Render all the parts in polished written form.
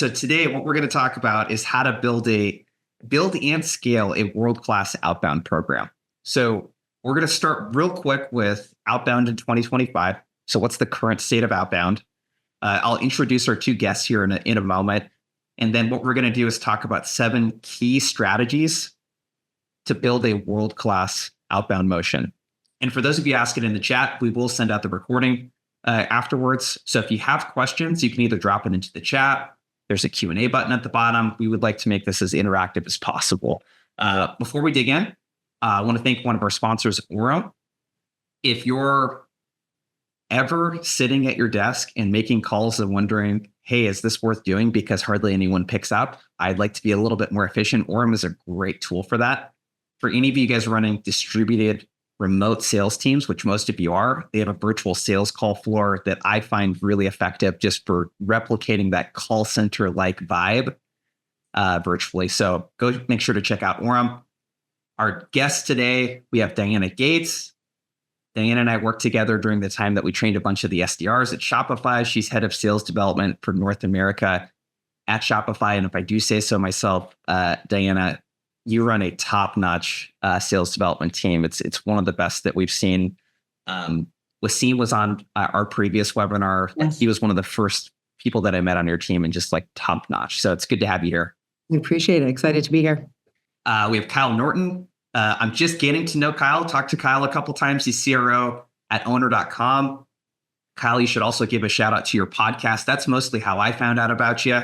So today, what we're going to talk about is how to build and scale a world-class outbound program. So we're going to start real quick with outbound in 2025. So what's the current state of outbound? I'll introduce our two guests here in a moment. And then what we're going to do is talk about 7 key strategies to build a world-class outbound motion. And for those of you asking in the chat, we will send out the recording afterwards. So if you have questions, you can either drop it into the chat. There's a Q&A button at the bottom. We would like to make this as interactive as possible. Before we dig in, I want to thank one of our sponsors, Orum. If you're ever sitting at your desk and making calls and wondering, hey, is this worth doing because hardly anyone picks up? I'd like to be a little bit more efficient. Orum is a great tool for that. For any of you guys running distributed remote sales teams, which most of you are, they have a virtual sales call floor that I find really effective just for replicating that call center-like vibe virtually. So go make sure to check out Orum. Our guests today, we have Diana Gates. Diana and I worked together during the time that we trained a bunch of the SDRs at Shopify. She's head of sales development for North America at Shopify. And if I do say so myself, Diana, you run a top-notch sales development team. It's one of the best that we've seen. Wasim was on our previous webinar. Yes. He was one of the first people that I met on your team and just like top-notch. So it's good to have you here. I appreciate it. Excited to be here. We have Kyle Norton. I'm just getting to know Kyle. Talked to Kyle a couple times. He's CRO at owner.com. Kyle, you should also give a shout out to your podcast. That's mostly how I found out about you.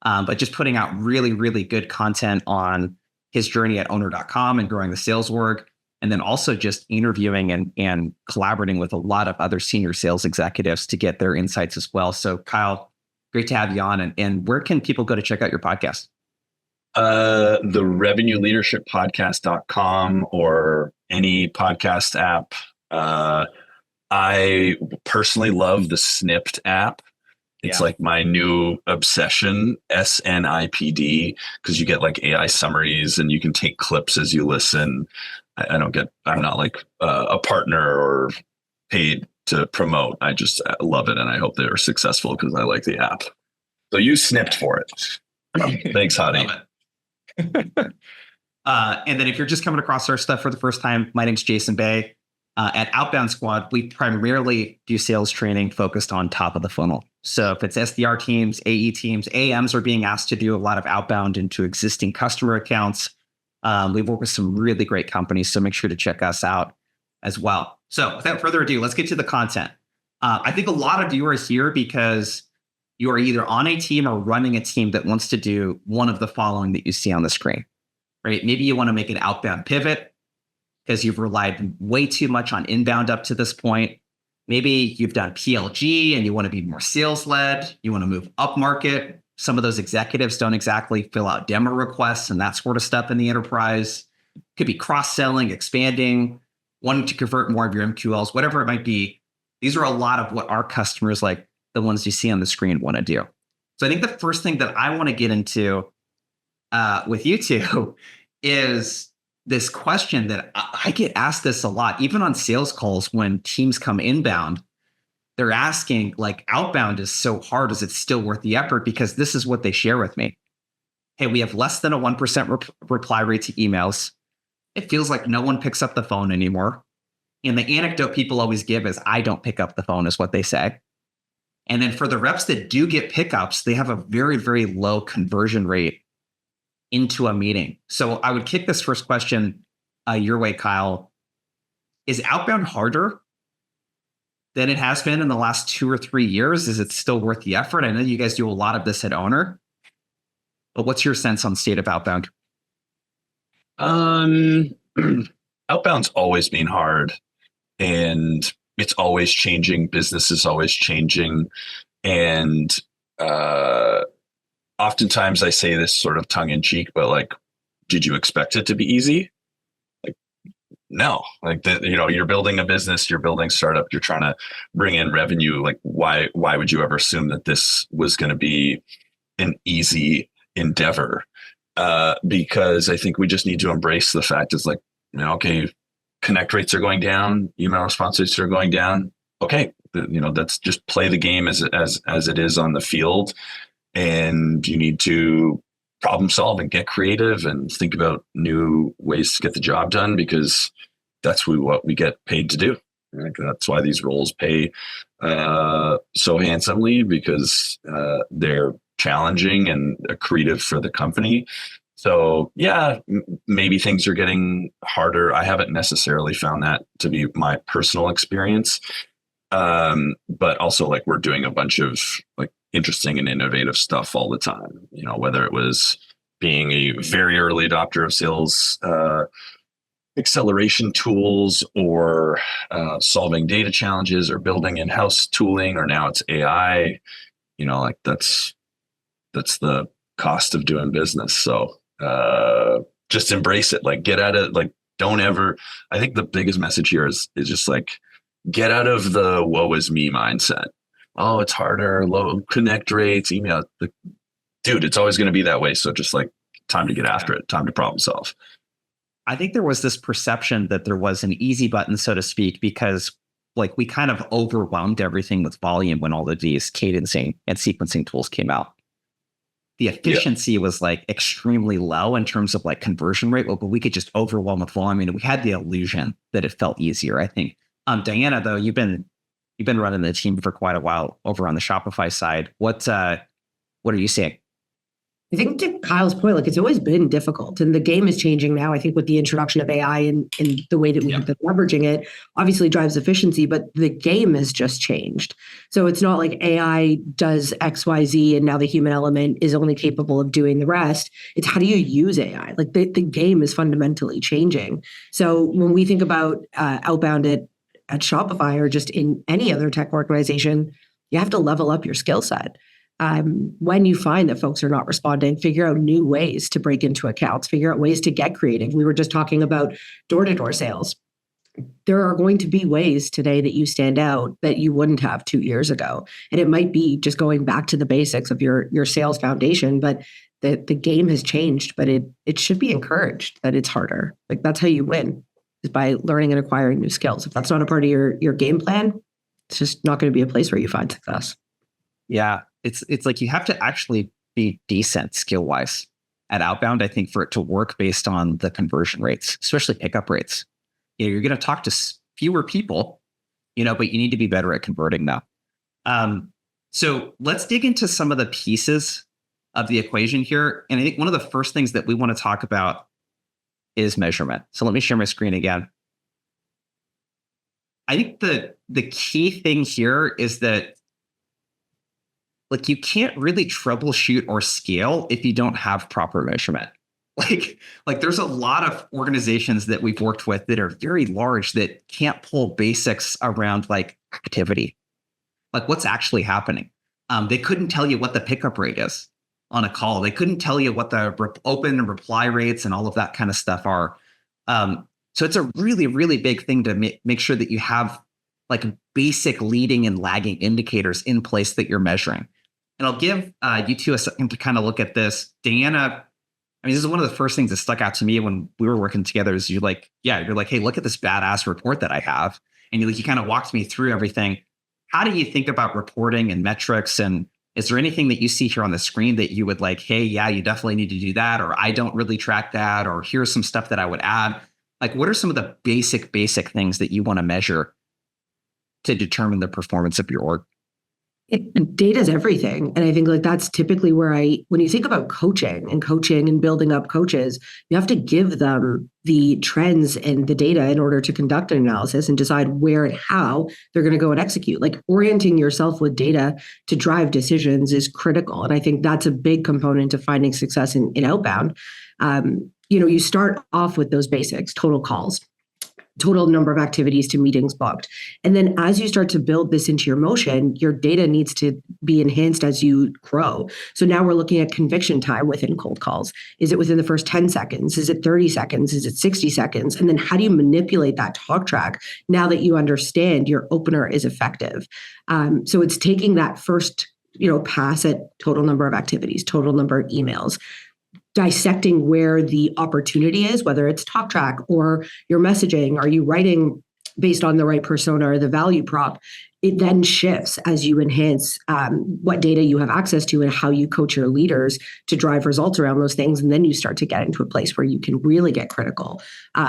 But just putting out really, really good content on his journey at owner.com and growing the sales org. And then also just interviewing and collaborating with a lot of other senior sales executives to get their insights as well. So Kyle, great to have you on. And where can people go to check out your podcast? The revenueleadershippodcast.com or any podcast app. I personally love the Snipped app. It's like my new obsession, SNIPD, because you get like AI summaries and you can take clips as you listen. I'm not like a partner or paid to promote. I just love it. And I hope they're successful because I like the app. So use Snipped for it. Thanks, Hadi. And then if you're just coming across our stuff for the first time, my name's Jason Bay. At Outbound Squad, we primarily do sales training focused on top of the funnel. So if it's SDR teams, AE teams, AMs are being asked to do a lot of outbound into existing customer accounts. We work with some really great companies, so make sure to check us out as well. So without further ado, let's get to the content. I think a lot of you are here because you are either on a team or running a team that wants to do one of the following that you see on the screen, right? Maybe you want to make an outbound pivot because you've relied way too much on inbound up to this point. Maybe you've done PLG and you want to be more sales-led. You want to move up market. Some of those executives don't exactly fill out demo requests and that sort of stuff in the enterprise. Could be cross-selling, expanding, wanting to convert more of your MQLs, whatever it might be. These are a lot of what our customers, like the ones you see on the screen, want to do. So I think the first thing that I want to get into with you two is this question that I get asked this a lot, even on sales calls when teams come inbound. They're asking, like, outbound is so hard. Is it still worth the effort? Because this is what they share with me. Hey, we have less than a 1% reply rate to emails. It feels like no one picks up the phone anymore. And the anecdote people always give is, I don't pick up the phone, is what they say. And then for the reps that do get pickups, they have a very, very low conversion rate into a meeting. So I would kick this first question your way, Kyle. Is outbound harder than it has been in the last 2 or 3 years? Is it still worth the effort? I know you guys do a lot of this at Owner, but what's your sense on state of outbound? Outbound's always been hard and it's always changing. Business is always changing. And oftentimes I say this sort of tongue in cheek, but like, did you expect it to be easy? Like, no, like you're building a business, you're building startup, you're trying to bring in revenue. Like why would you ever assume that this was going to be an easy endeavor? Because I think we just need to embrace the fact it's like, okay, connect rates are going down, email response rates are going down. Okay, that's just play the game as it is on the field. and you need to problem solve and get creative and think about new ways to get the job done, because that's what we get paid to do. Right? That's why these roles pay so handsomely, because they're challenging and creative for the company. So yeah, maybe things are getting harder. I haven't necessarily found that to be my personal experience. But also, like, we're doing a bunch of like interesting and innovative stuff all the time, whether it was being a very early adopter of sales acceleration tools, or solving data challenges, or building in-house tooling, or now it's AI. Like that's the cost of doing business. So just embrace it. Like, get out of, like, don't ever, I think the biggest message here is just like, get out of the woe is me mindset. Oh, it's harder, low connect rates, email. Dude, it's always going to be that way. So just like, time to get after it, time to problem solve. I think there was this perception that there was an easy button, so to speak, because like we kind of overwhelmed everything with volume when all of these cadencing and sequencing tools came out. The efficiency was like extremely low in terms of like conversion rate, but we could just overwhelm with volume. And we had the illusion that it felt easier, I think. Diana, though, you've been running the team for quite a while over on the Shopify side. What are you seeing? I think to Kyle's point, like, it's always been difficult, and the game is changing now. I think with the introduction of AI and the way that we've been leveraging it, obviously drives efficiency, but the game has just changed. So it's not like AI does X, Y, Z, and now the human element is only capable of doing the rest. It's how do you use AI? Like the game is fundamentally changing. So when we think about Outbound at Shopify, or just in any other tech organization, you have to level up your skill set. When you find that folks are not responding, figure out new ways to break into accounts, figure out ways to get creative. We were just talking about door-to-door sales. There are going to be ways today that you stand out that you wouldn't have 2 years ago. And it might be just going back to the basics of your sales foundation, but the game has changed, but it should be encouraged that it's harder. Like, that's how you win, is by learning and acquiring new skills. If that's not a part of your game plan, it's just not going to be a place where you find success. Yeah. It's like you have to actually be decent skill-wise at Outbound, I think, for it to work based on the conversion rates, especially pickup rates. You're going to talk to fewer people, but you need to be better at converting now. So let's dig into some of the pieces of the equation here. And I think one of the first things that we want to talk about is measurement. So let me share my screen again. I think the key thing here is that, like, you can't really troubleshoot or scale if you don't have proper measurement. Like there's a lot of organizations that we've worked with that are very large that can't pull basics around like activity, like what's actually happening. They couldn't tell you what the pickup rate is on a call. They couldn't tell you what the open and reply rates and all of that kind of stuff are. So it's a really, really big thing to make sure that you have like basic leading and lagging indicators in place that you're measuring. And I'll give you two a second to kind of look at this. Diana, I mean, this is one of the first things that stuck out to me when we were working together is you're like, hey, look at this badass report that I have. And you kind of walked me through everything. How do you think about reporting and metrics? And is there anything that you see here on the screen that you would like, hey, yeah, you definitely need to do that, or I don't really track that, or here's some stuff that I would add? Like, what are some of the basic things that you want to measure to determine the performance of your org? Data is everything. And I think like that's typically where when you think about coaching and building up coaches, you have to give them the trends and the data in order to conduct an analysis and decide where and how they're going to go and execute. Like, orienting yourself with data to drive decisions is critical. And I think that's a big component of finding success in Outbound. You start off with those basics: total calls, total number of activities to meetings booked. And then as you start to build this into your motion, your data needs to be enhanced as you grow. So now we're looking at conviction time within cold calls. Is it within the first 10 seconds? Is it 30 seconds? Is it 60 seconds? And then how do you manipulate that talk track now that you understand your opener is effective? So it's taking that first, pass at total number of activities, total number of emails, dissecting where the opportunity is, whether it's talk track or your messaging. Are you writing based on the right persona or the value prop, it then shifts as you enhance what data you have access to and how you coach your leaders to drive results around those things. And then you start to get into a place where you can really get critical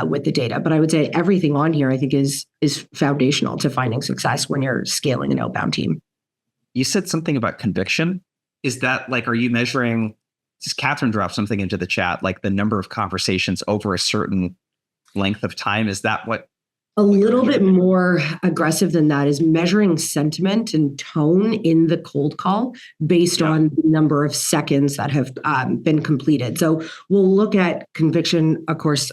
with the data. But I would say everything on here, I think, is foundational to finding success when you're scaling an outbound team. You said something about conviction. Is that like, are you measuring, just Catherine dropped something into the chat, like the number of conversations over a certain length of time? Is that what? A little bit more aggressive than that is measuring sentiment and tone in the cold call based on the number of seconds that have been completed. So we'll look at conviction, of course,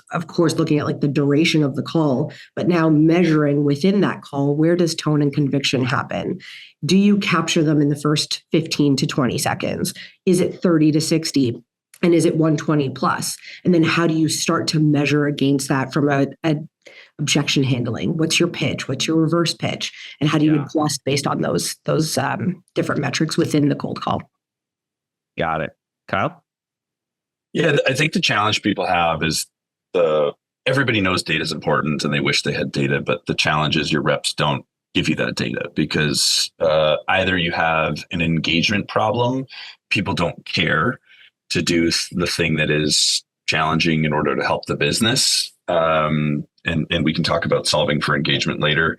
looking at like the duration of the call, but now measuring within that call, where does tone and conviction happen? Do you capture them in the first 15 to 20 seconds? Is it 30 to 60? And is it 120 plus? And then how do you start to measure against that from a objection handling? What's your pitch? What's your reverse pitch? And how do you adjust based on those different metrics within the cold call? Got it. Kyle? Yeah, I think the challenge people have is everybody knows data is important and they wish they had data, but the challenge is your reps don't give you that data because either you have an engagement problem, people don't care to do the thing that is challenging in order to help the business. And we can talk about solving for engagement later.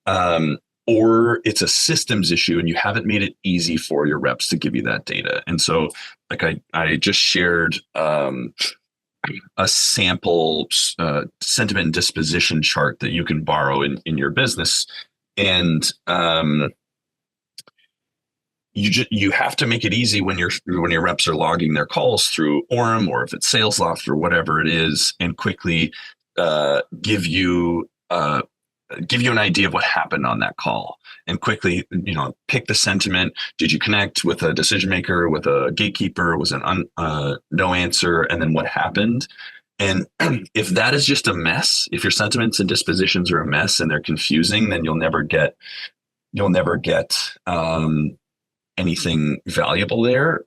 Or it's a systems issue and you haven't made it easy for your reps to give you that data. And so like I just shared a sample sentiment and disposition chart that you can borrow in your business. And you have to make it easy when your reps are logging their calls through Orum or if it's SalesLoft or whatever it is, and quickly give you an idea of what happened on that call, and quickly pick the sentiment. Did you connect with a decision maker, with a gatekeeper? Was it no answer? And then what happened? And if that is just a mess, if your sentiments and dispositions are a mess and they're confusing, then you'll never get anything valuable there.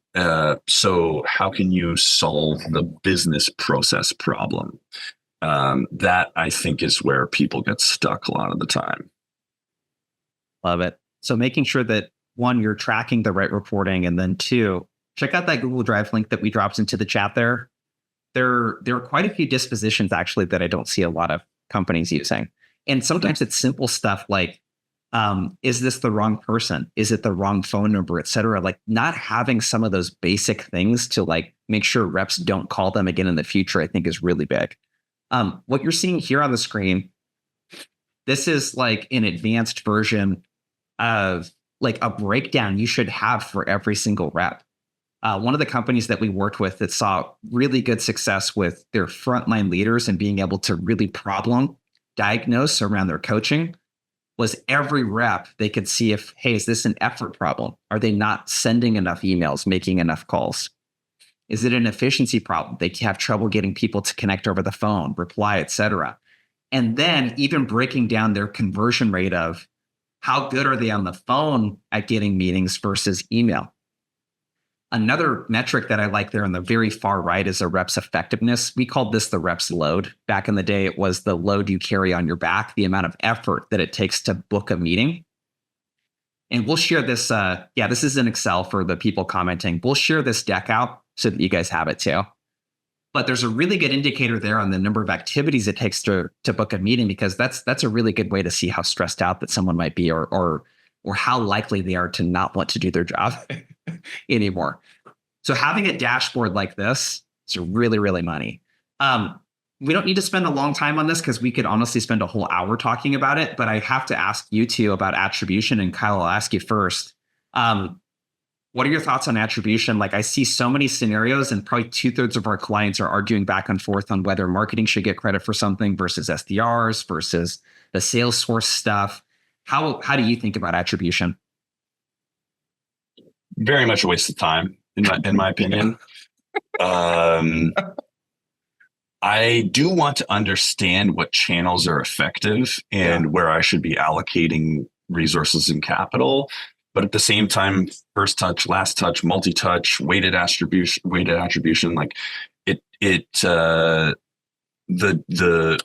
So how can you solve the business process problem? That I think is where people get stuck a lot of the time. Love it. So making sure that one, you're tracking the right reporting, and then two, check out that Google Drive link that we dropped into the chat there. There are quite a few dispositions actually that I don't see a lot of companies using. And sometimes it's simple stuff like, is this the wrong person? Is it the wrong phone number, et cetera? Like not having some of those basic things to like make sure reps don't call them again in the future, I think is really big. What you're seeing here on the screen, this is like an advanced version of like a breakdown you should have for every single rep. One of the companies that we worked with that saw really good success with their frontline leaders and being able to really problem diagnose around their coaching was every rep they could see if, hey, is this an effort problem? Are they not sending enough emails, making enough calls? Is it an efficiency problem? They have trouble getting people to connect over the phone, reply, et cetera. And then even breaking down their conversion rate of how good are they on the phone at getting meetings versus email. Another metric that I like there on the very far right is a rep's effectiveness. We called this the rep's load. Back in the day, it was the load you carry on your back, the amount of effort that it takes to book a meeting. And we'll share this. This is in Excel for the people commenting. We'll share this deck out so that you guys have it too. But there's a really good indicator there on the number of activities it takes to book a meeting, because that's a really good way to see how stressed out that someone might be or how likely they are to not want to do their job anymore. So having a dashboard like this is really, really money. We don't need to spend a long time on this because we could honestly spend a whole hour talking about it, but I have to ask you two about attribution, and Kyle, I'll ask you first. What are your thoughts on attribution? Like I see so many scenarios and probably 2/3 of our clients are arguing back and forth on whether marketing should get credit for something versus SDRs versus the Salesforce stuff. How do you think about attribution? Very much a waste of time, in my opinion. I do want to understand what channels are effective and where I should be allocating resources and capital. But at the same time, first touch, last touch, multi-touch, weighted attribution, like it the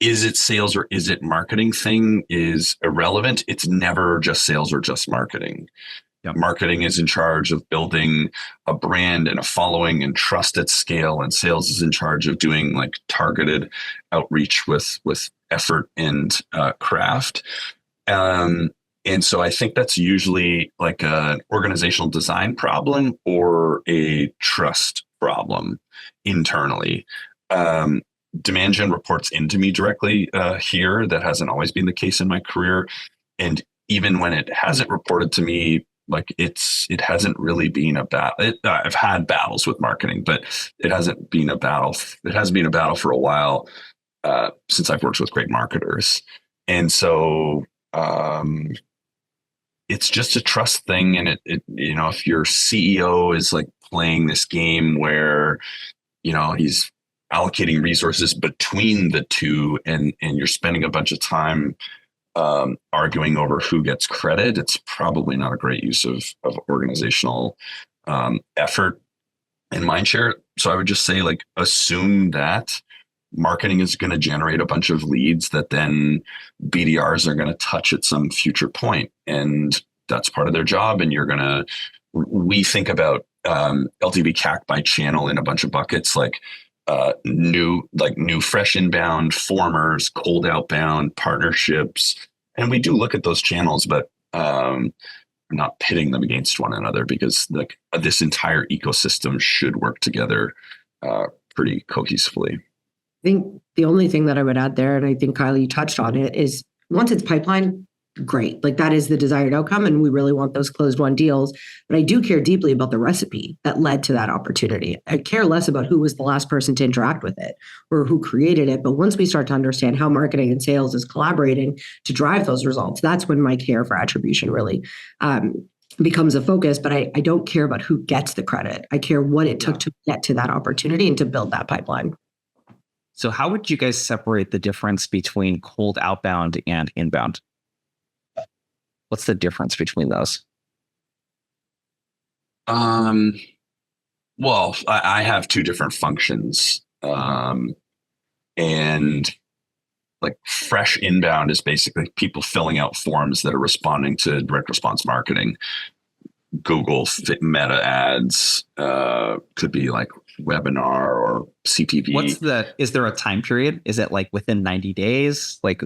is it sales or is it marketing thing is irrelevant. It's never just sales or just marketing. Yep. Marketing is in charge of building a brand and a following and trust at scale, and sales is in charge of doing like targeted outreach with effort and craft. And so I think that's usually like an organizational design problem or a trust problem internally. Demand gen reports into me directly here. That hasn't always been the case in my career. And even when it hasn't reported to me, like it hasn't really been a battle. I've had battles with marketing, but it hasn't been a battle. It hasn't been a battle for a while since I've worked with great marketers. And so it's just a trust thing. And it if your CEO is like playing this game where, he's allocating resources between the two and you're spending a bunch of time arguing over who gets credit, it's probably not a great use of organizational effort and mind share. So I would just say, like, assume that marketing is going to generate a bunch of leads that then BDRs are going to touch at some future point, and that's part of their job. And we think about LTV CAC by channel in a bunch of buckets, like new fresh inbound, formers, cold outbound, partnerships. And we do look at those channels, but I'm not pitting them against one another, because like this entire ecosystem should work together pretty cohesively. I think the only thing that I would add there, and I think Kyle, you touched on it, is once it's pipeline, great. Like that is the desired outcome, and we really want those closed won deals. But I do care deeply about the recipe that led to that opportunity. I care less about who was the last person to interact with it or who created it. But once we start to understand how marketing and sales is collaborating to drive those results, that's when my care for attribution really becomes a focus. But I don't care about who gets the credit. I care what it took to get to that opportunity and to build that pipeline. So how would you guys separate the difference between cold outbound and inbound? What's the difference between those? Well, I have two different functions. And like fresh inbound is basically people filling out forms that are responding to direct response marketing. Google Meta ads, could be like webinar or CTV. Is there a time period? Is it like within 90 days? Like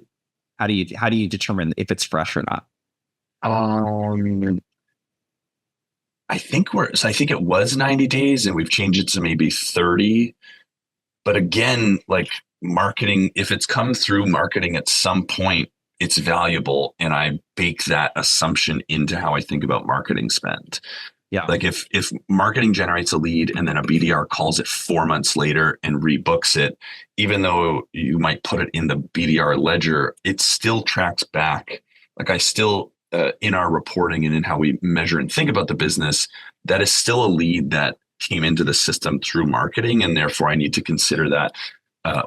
how do you determine if it's fresh or not? I think it was 90 days and we've changed it to maybe 30. But again, like marketing, if it's come through marketing at some point, it's valuable. And I bake that assumption into how I think about marketing spend. Yeah. Like if marketing generates a lead and then a BDR calls it 4 months later and rebooks it, even though you might put it in the BDR ledger, it still tracks back. Like I still, in our reporting and in how we measure and think about the business, that is still a lead that came into the system through marketing. And therefore I need to consider that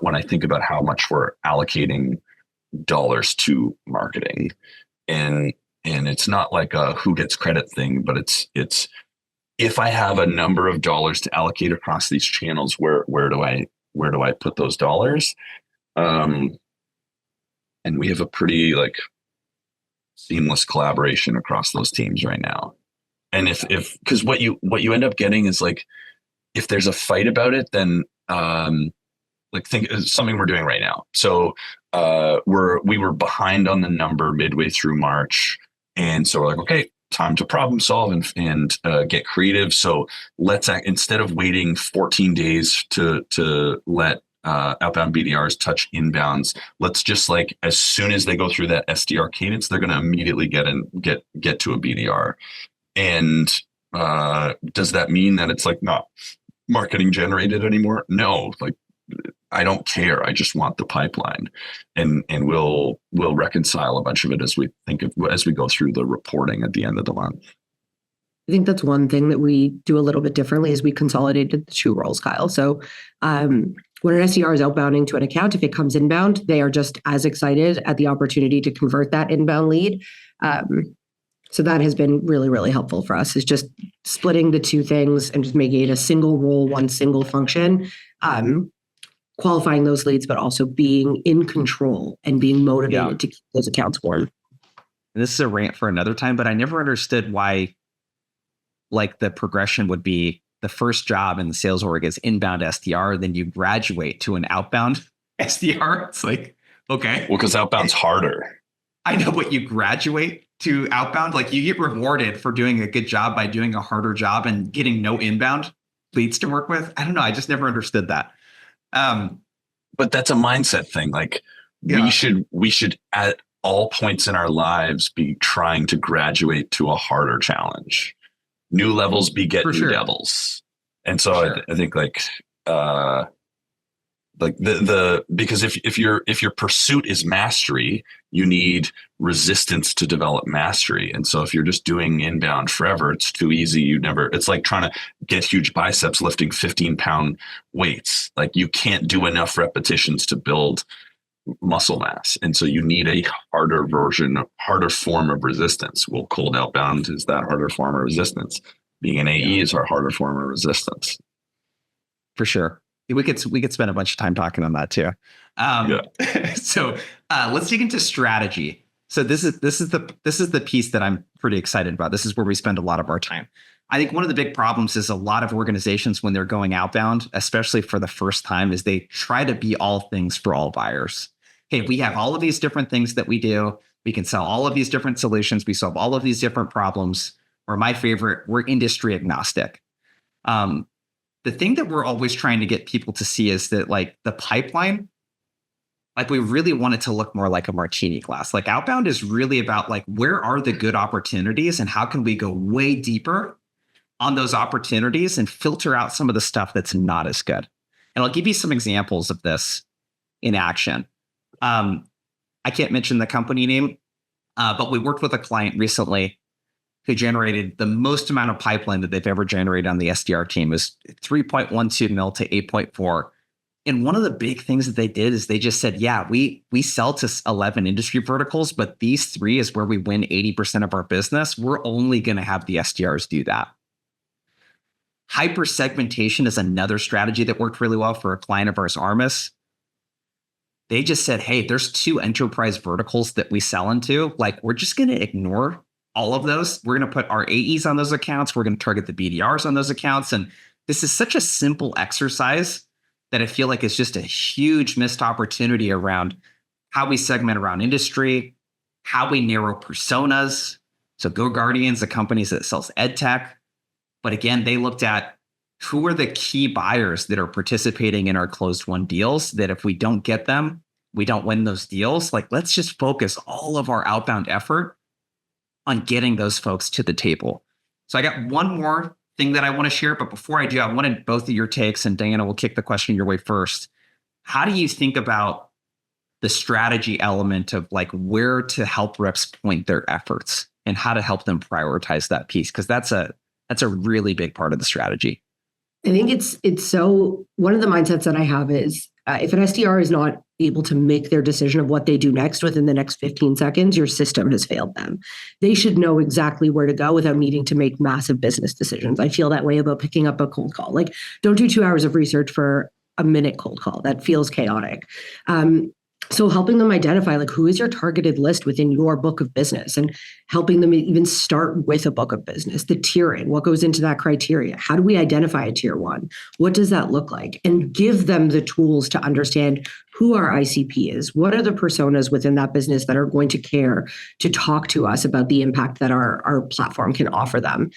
when I think about how much we're allocating dollars to marketing. And it's not like a who gets credit thing, but it's if I have a number of dollars to allocate across these channels, where do I put those dollars? And we have a pretty like seamless collaboration across those teams right now. And if because what you end up getting is like, if there's a fight about it, then like think something we're doing right now. So we were behind on the number midway through March. And so we're like, okay, time to problem solve and get creative. So let's instead of waiting 14 days to let outbound BDRs touch inbounds, let's just like, as soon as they go through that SDR cadence, they're going to immediately get to a BDR. And does that mean that it's like not marketing generated anymore? No, like I don't care. I just want the pipeline, and we'll reconcile a bunch of it as we go through the reporting at the end of the month. I think that's one thing that we do a little bit differently is we consolidated the two roles, Kyle. So when an SDR is outbounding to an account, if it comes inbound, they are just as excited at the opportunity to convert that inbound lead. So that has been really, really helpful for us, is just splitting the two things and just making it a single role, one single function. qualifying those leads, but also being in control and being motivated Yeah. to keep those accounts warm. And this is a rant for another time, but I never understood why like the progression would be the first job in the sales org is inbound SDR, then you graduate to an outbound SDR. It's like, okay. Well, because outbound's harder. I know, but you graduate to outbound, like you get rewarded for doing a good job by doing a harder job and getting no inbound leads to work with. I don't know. I just never understood that. But that's a mindset thing. Like we should at all points in our lives be trying to graduate to a harder challenge. New levels beget new devils. And so I think because if your pursuit is mastery, you need resistance to develop mastery. And so if you're just doing inbound forever, it's too easy. It's like trying to get huge biceps lifting 15-pound weights. Like you can't do enough repetitions to build muscle mass. And so you need a harder form of resistance. Well, cold outbound is that harder form of resistance. Being an AE is our harder form of resistance. For sure. We could spend a bunch of time talking on that too. So let's dig into strategy. So this is the piece that I'm pretty excited about. This is where we spend a lot of our time. I think one of the big problems is a lot of organizations when they're going outbound, especially for the first time, is they try to be all things for all buyers. Hey, we have all of these different things that we do. We can sell all of these different solutions. We solve all of these different problems. Or my favorite, we're industry agnostic. The thing that we're always trying to get people to see is that like the pipeline, like we really want it to look more like a martini glass. Like outbound is really about like, where are the good opportunities and how can we go way deeper on those opportunities and filter out some of the stuff that's not as good. And I'll give you some examples of this in action. I can't mention the company name, but we worked with a client recently who generated the most amount of pipeline that they've ever generated on the SDR team. It was 3.12 mil to 8.4. And one of the big things that they did is they just said, yeah, we sell to 11 industry verticals, but these 3 is where we win 80% of our business. We're only going to have the SDRs do that. Hyper segmentation is another strategy that worked really well for a client of ours, Armis. They just said, hey, there's 2 enterprise verticals that we sell into. Like, we're just going to ignore all of those. We're going to put our AEs on those accounts. We're going to target the BDRs on those accounts. And this is such a simple exercise that I feel like it's just a huge missed opportunity around how we segment around industry, how we narrow personas. So GoGuardian's the companies that sells ed tech. But again, they looked at who are the key buyers that are participating in our closed won deals, that if we don't get them, we don't win those deals. Like, let's just focus all of our outbound effort on getting those folks to the table. So I got one more thing that I want to share, but before I do, I wanted both of your takes, and Diana will kick the question your way first. How do you think about the strategy element of like where to help reps point their efforts and how to help them prioritize that piece? Because that's a really big part of the strategy. I think it's so, one of the mindsets that I have is if an SDR is not able to make their decision of what they do next within the next 15 seconds, your system has failed them. They should know exactly where to go without needing to make massive business decisions. I feel that way about picking up a cold call. Like, don't do 2 hours of research for a minute cold call. That feels chaotic. So helping them identify like who is your targeted list within your book of business, and helping them even start with a book of business, the tiering, what goes into that criteria? How do we identify a tier 1? What does that look like? And give them the tools to understand who our ICP is. What are the personas within that business that are going to care to talk to us about the impact that our platform can offer them?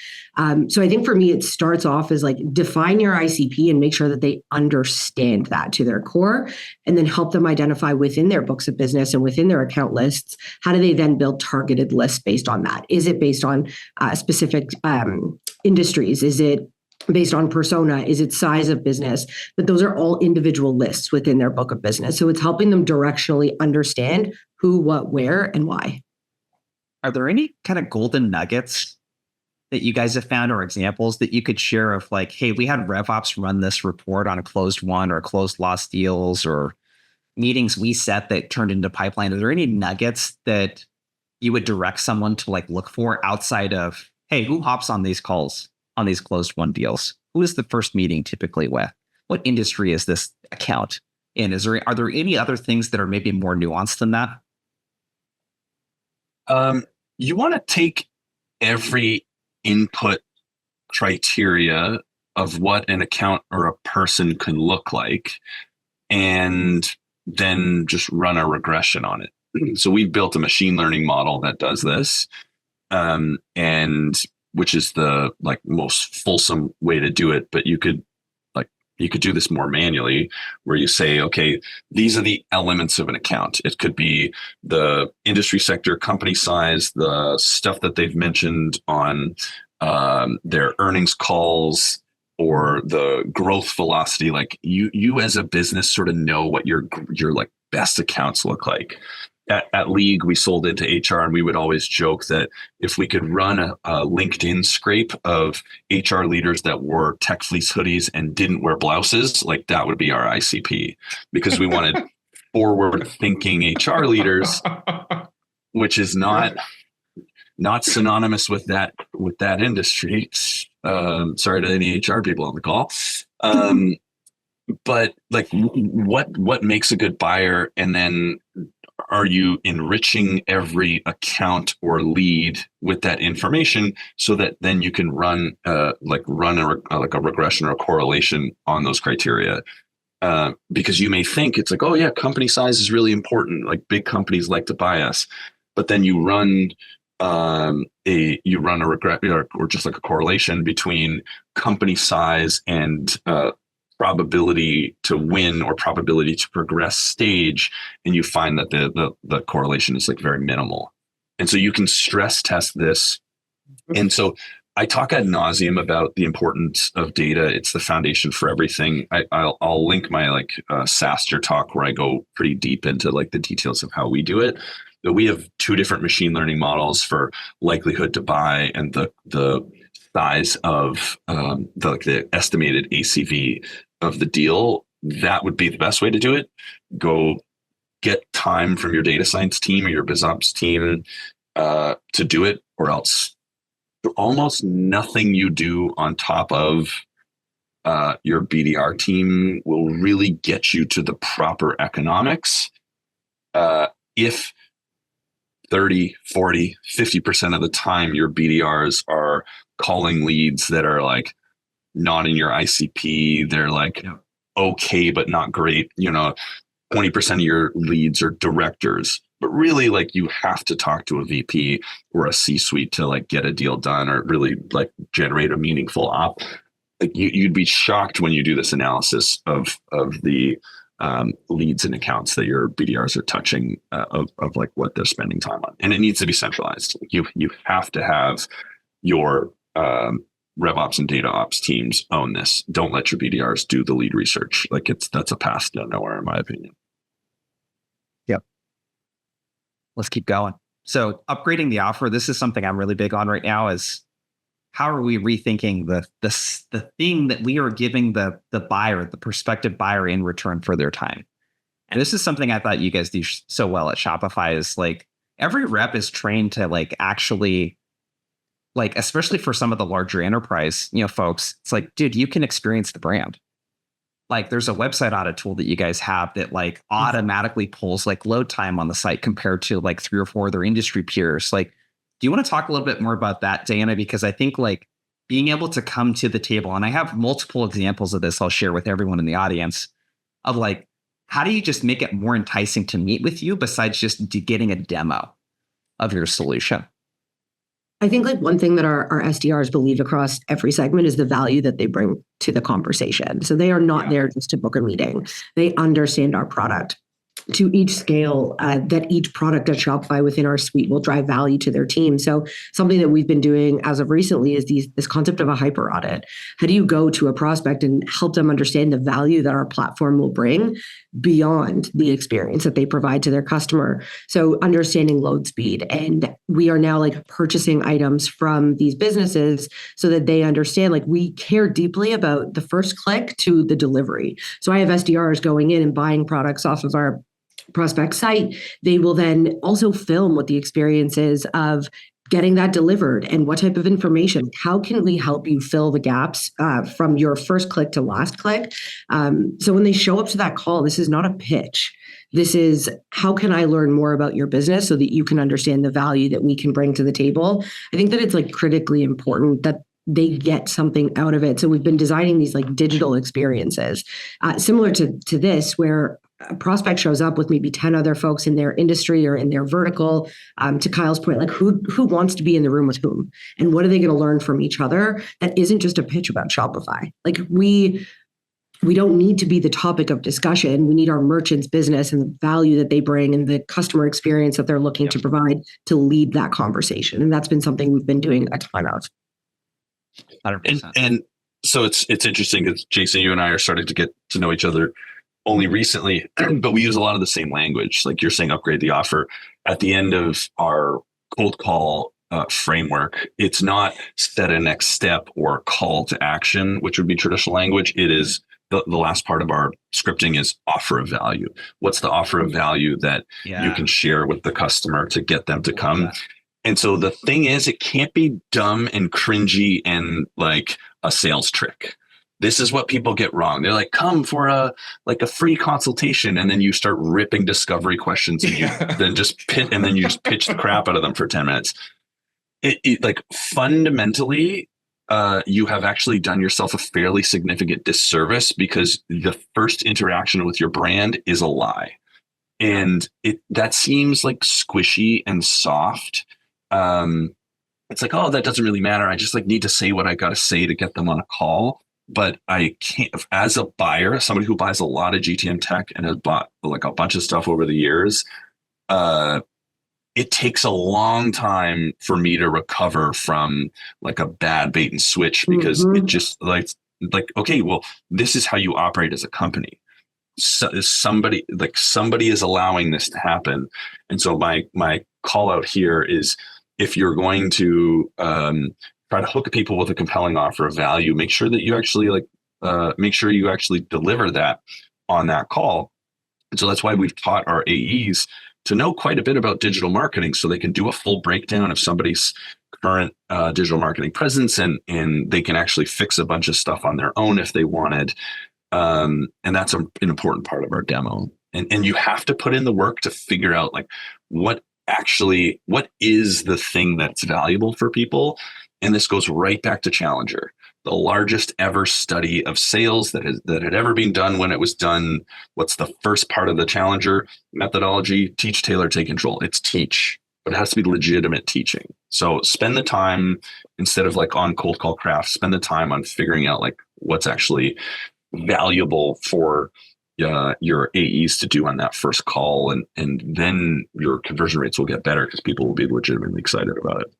So I think for me, it starts off as like define your ICP and make sure that they understand that to their core, and then help them identify within their books of business and within their account lists, how do they then build targeted lists based on that? Is it based on specific industries? Is it based on persona? Is it size of business? But those are all individual lists within their book of business. So it's helping them directionally understand who, what, where, and why. Are there any kind of golden nuggets that you guys have found or examples that you could share of like, hey, we had RevOps run this report on a closed won or closed lost deals or meetings we set that turned into pipeline? Are there any nuggets that you would direct someone to like look for outside of, hey, who hops on these calls on these closed won deals? Who is the first meeting typically with? What industry is this account in? Are there any other things that are maybe more nuanced than that? You want to take every input criteria of what an account or a person can look like, and then just run a regression on it. So we've built a machine learning model that does this, and which is the most fulsome way to do it. But you could do this more manually, where you say, okay, these are the elements of an account. It could be the industry sector, company size, the stuff that they've mentioned on their earnings calls, or the growth velocity. Like you as a business sort of know what your best accounts look like. At League, we sold into HR, and we would always joke that if we could run a LinkedIn scrape of HR leaders that wore Tech Fleece hoodies and didn't wear blouses, that would be our ICP, because we wanted forward-thinking HR leaders, which is not synonymous with that industry. Sorry to any HR people on the call. But what makes a good buyer, and then are you enriching every account or lead with that information so that then you can run a regression or a correlation on those criteria? Because you may think it's oh yeah, company size is really important. Big companies like to buy us, but then you run a regret or just a correlation between company size and probability to win or probability to progress stage, and you find that the correlation is very minimal. And so you can stress test this. And so I talk ad nauseum about the importance of data. It's the foundation for everything. I'll link my SaaStr talk, where I go pretty deep into the details of how we do it. But we have 2 different machine learning models for likelihood to buy and the size of the estimated ACV of the deal. That would be the best way to do it. Go get time from your data science team or your BizOps team to do it, or else almost nothing you do on top of your BDR team will really get you to the proper economics. If 30, 40, 50% of the time your BDRs are calling leads that are not in your ICP, they're okay, but not great. 20% of your leads are directors, but really you have to talk to a VP or a C-suite to get a deal done, or really generate a meaningful op. You'd be shocked when you do this analysis of the leads and accounts that your BDRs are touching, of what they're spending time on. And it needs to be centralized. You have to have your RevOps and data ops teams own this. Don't let your BDRs do the lead research. That's a path to nowhere, in my opinion. Yep. Let's keep going. So upgrading the offer, this is something I'm really big on right now, is how are we rethinking the thing that we are giving the buyer, the prospective buyer, in return for their time? And this is something I thought you guys do so well at Shopify, is every rep is trained to actually, especially for some of the larger enterprise, folks, it's dude, you can experience the brand. There's a website audit tool that you guys have that automatically pulls load time on the site compared to 3 or 4 other industry peers. Do you want to talk a little bit more about that, Diana? Because I think being able to come to the table, and I have multiple examples of this I'll share with everyone in the audience, of how do you just make it more enticing to meet with you besides just getting a demo of your solution? I think one thing that our SDRs believe across every segment is the value that they bring to the conversation. So they are not there just to book a meeting. They understand our product to each scale, that each product at Shopify within our suite will drive value to their team. So something that we've been doing as of recently is this concept of a hyper audit. How do you go to a prospect and help them understand the value that our platform will bring beyond the experience that they provide to their customer? So understanding load speed. And we are now purchasing items from these businesses so that they understand we care deeply about the first click to the delivery. So I have SDRs going in and buying products off of our prospect site. They will then also film what the experience is of getting that delivered and what type of information. How can we help you fill the gaps from your first click to last click? So when they show up to that call, this is not a pitch. This is, how can I learn more about your business so that you can understand the value that we can bring to the table? I think that it's like critically important that they get something out of it. So we've been designing these like digital experiences, similar to this, where a prospect shows up with maybe 10 other folks in their industry or in their vertical. To Kyle's point, like who wants to be in the room with whom, and what are they going to learn from each other? That isn't just a pitch about Shopify. Like we don't need to be the topic of discussion. We need our merchants' business and the value that they bring and the customer experience that they're looking to provide to lead that conversation. And that's been something we've been doing a ton of. 100%. And so it's interesting because Jason, you and I are starting to get to know each other only recently, but we use a lot of the same language. Like you're saying, upgrade the offer. At the end of our cold call framework, it's not set a next step or call to action, which would be traditional language. It is the last part of our scripting is offer of value. What's the offer of value that you can share with the customer to get them to come? And so the thing is, it can't be dumb and cringy and like a sales trick. This is what people get wrong. They're like, come for a free consultation. And then you start ripping discovery questions and you then just pitch the crap out of them for 10 minutes. It like fundamentally, you have actually done yourself a fairly significant disservice because the first interaction with your brand is a lie. And that seems like squishy and soft. It's like, oh, that doesn't really matter. I just like need to say what I got to say to get them on a call. But I can't, as a buyer, somebody who buys a lot of GTM tech and has bought like a bunch of stuff over the years, it takes a long time for me to recover from like a bad bait and switch because it just like, okay, well, this is how you operate as a company. So somebody is allowing this to happen. And so my call out here is, if you're going to try to hook people with a compelling offer of value, make sure that you actually deliver that on that call. And so that's why we've taught our AEs to know quite a bit about digital marketing so they can do a full breakdown of somebody's current digital marketing presence and they can actually fix a bunch of stuff on their own if they wanted. And that's an important part of our demo. And you have to put in the work to figure out like what is the thing that's valuable for people. And this goes right back to Challenger, the largest ever study of sales that had ever been done. When it was done, what's the first part of the Challenger methodology? Teach, tailor, take control. It's teach, but it has to be legitimate teaching. So spend the time, instead of like on cold call craft, spend the time on figuring out like what's actually valuable for your AEs to do on that first call. And then your conversion rates will get better because people will be legitimately excited about it.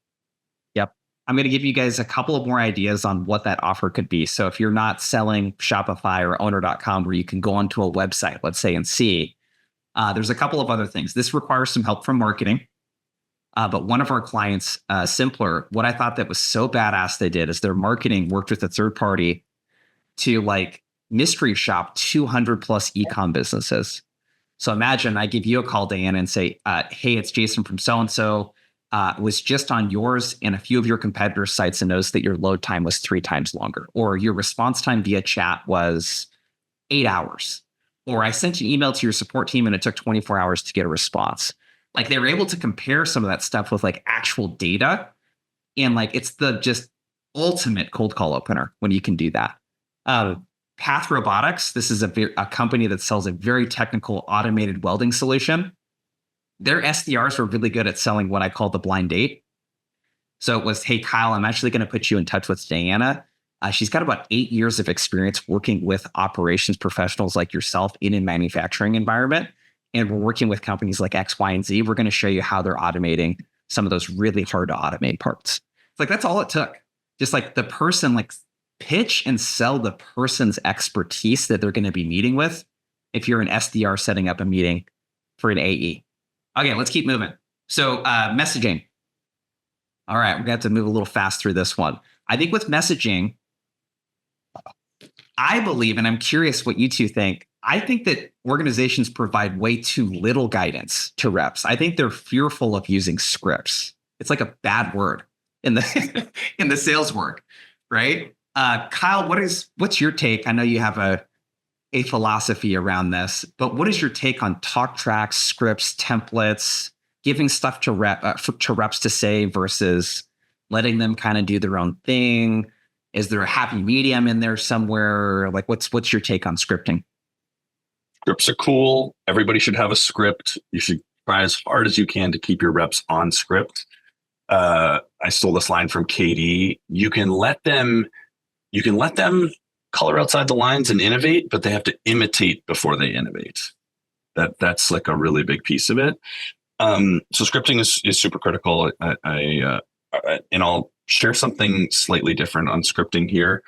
Yep. I'm going to give you guys a couple of more ideas on what that offer could be. So if you're not selling Shopify or owner.com, where you can go onto a website, let's say, and see, there's a couple of other things. This requires some help from marketing. But one of our clients, Simpler, what I thought that was so badass they did is their marketing worked with a third party to like mystery shop 200 plus e-com businesses. So imagine I give you a call, Diana, and say, hey, it's Jason from so-and-so. Was just on yours and a few of your competitors' sites and noticed that your load time was 3 times longer, or your response time via chat was 8 hours, or I sent an email to your support team and it took 24 hours to get a response. Like they were able to compare some of that stuff with like actual data. And like, it's the just ultimate cold call opener when you can do that. Path Robotics, this is a company that sells a very technical automated welding solution. Their SDRs were really good at selling what I call the blind date. So it was, hey, Kyle, I'm actually going to put you in touch with Diana. She's got about 8 years of experience working with operations professionals like yourself in a manufacturing environment. And we're working with companies like X, Y, and Z. We're going to show you how they're automating some of those really hard to automate parts. It's like, that's all it took. Just like the person, like pitch and sell the person's expertise that they're going to be meeting with. If you're an SDR setting up a meeting for an AE. Okay, let's keep moving. So messaging. All right, we're going to have to move a little fast through this one. I think with messaging, I believe, and I'm curious what you two think, I think that organizations provide way too little guidance to reps. I think they're fearful of using scripts. it's like a bad word in the in the sales work, right? Kyle, what's your take? I know you have a philosophy around this, but what is your take on talk tracks, scripts, templates, giving stuff to reps to say versus letting them kind of do their own thing? Is there a happy medium in there somewhere? Like, what's your take on scripting? Scripts are cool. Everybody should have a script. You should try as hard as you can to keep your reps on script. I stole this line from Katie. You can let them color outside the lines and innovate, but they have to imitate before they innovate. That's like a really big piece of it. So scripting is super critical. And I'll share something slightly different on scripting here.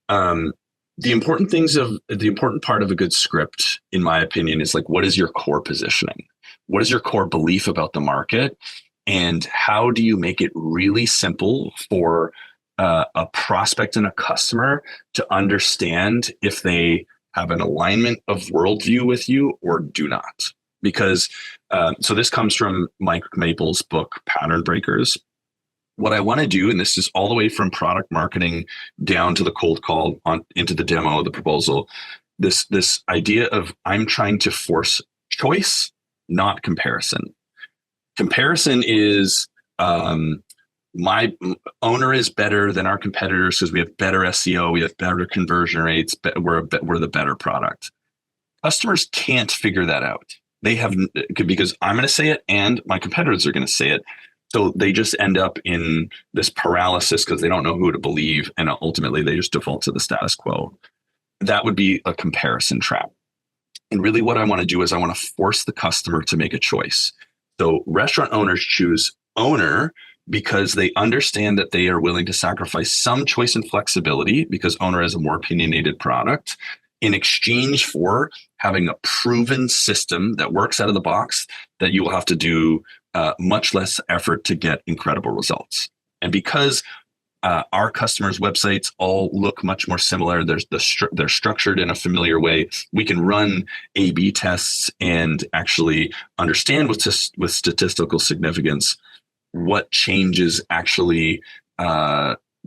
The important part of a good script, in my opinion, is like, what is your core positioning? What is your core belief about the market? And how do you make it really simple for a prospect and a customer to understand if they have an alignment of worldview with you or do not? Because so this comes from Mike Maple's book, Pattern Breakers. What I want to do, and this is all the way from product marketing down to the cold call into the demo, the proposal, this idea of I'm trying to force choice, not comparison. Comparison is my owner is better than our competitors because we have better SEO, we have better conversion rates, we're the better product. Customers can't figure that out. They have, because I'm going to say it and my competitors are going to say it. So they just end up in this paralysis because they don't know who to believe. And ultimately they just default to the status quo. That would be a comparison trap. And really what I want to do is I want to force the customer to make a choice. So restaurant owners choose owner because they understand that they are willing to sacrifice some choice and flexibility because owner is a more opinionated product in exchange for having a proven system that works out of the box that you will have to do much less effort to get incredible results. And because our customers' websites all look much more similar, they're structured in a familiar way, we can run A/B tests and actually understand with statistical significance what changes actually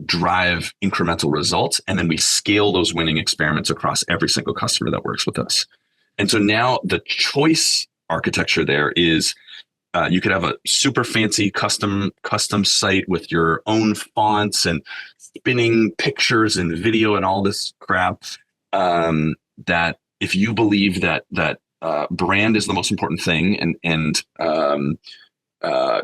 drive incremental results. And then we scale those winning experiments across every single customer that works with us. And so now the choice architecture there is you could have a super fancy custom site with your own fonts and spinning pictures and video and all this crap. That if you believe that brand is the most important thing and